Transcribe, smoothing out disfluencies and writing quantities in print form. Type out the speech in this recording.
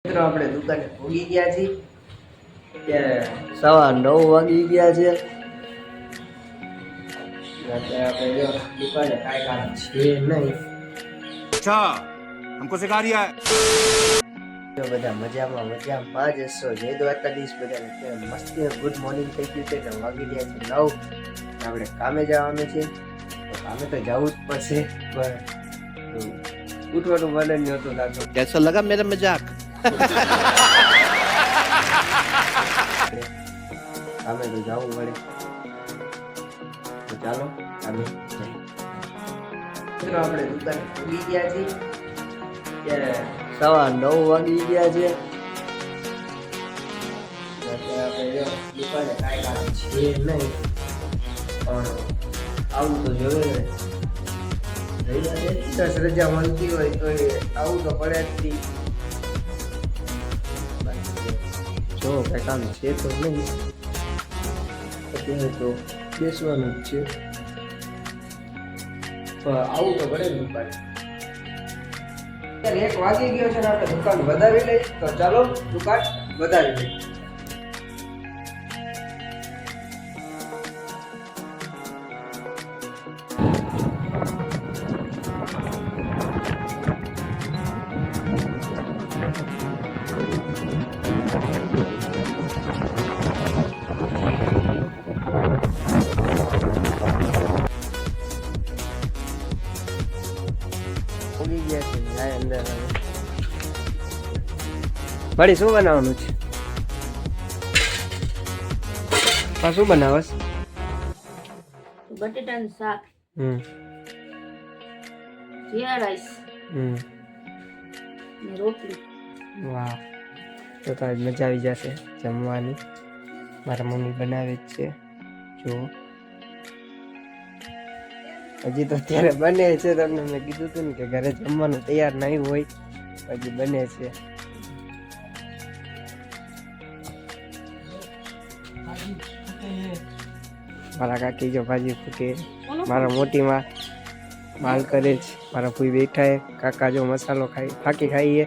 મિત્રો આપણે દુકાને ભોગી ગયા છીએ ત્યારે 9:15 વાગી ગયા છે। આપણે જો દુકાને કાંઈ કામ છે નહીં। अच्छा हमको सिखा रिया है। જો બધા મજામાં જ હશો। જય દ્વારકાધીશ બધાને। મસ્તી ગુડ મોર્નિંગ થઈ ગયું છે ને વાગી ગયા છે 9। આપણે કામે જવાનું છે તો કામે તો જવું જ પડશે પણ ઉઠવાનું મન જ નહોતું લાગતું। कैसा लगा मेरा मजाक? કામે તો જવું પડે તો ચાલો કામે જઈએ। મિત્રો આપણે દુકાને ભૂલી ગયા છીએ ત્યારે 9:15 વાગી ગયા છે। આપણે જો દુકાને કાંઈ કામ છે નહીં પણ આવું તો જોવે ને। દસ રજા મળતી હોય તો આવું તો પડે જ નહીં। જો કાંઈ કામ છે તો નહીં અત્યારે તો બેસવાનું જ છે પણ આવું તો પડે ને દુકાને। અત્યારે 1 વાગી ગયો છે ને આપણે દુકાન વધાવી લઈ તો ચાલો દુકાન વધાવી લઈ। ઉગી ગયા છે જાય અંદર ભાઈ શું બનાવવાનું છે? આ શું બનાવસ? બટેટાનું શાક, જીરા રાઈસ ને રોટલી। વાહ તો આજ મજા આવી જશે જમવાની। મારા મમ્મી બનાવે જ છે જો હજી તો અત્યારે બને છે। તમને મેં કીધું હતું ને કે ઘરે જમવાનું તૈયાર નહીં હોય હજી બને છે। મારા કાકી જો ભાજી ફૂકે, મારા મોટી માં માલ કરે છે, મારા ફૂઈ બેઠા હે, કાકા જો મસાલો ખાઈ ફાકી ખાઈએ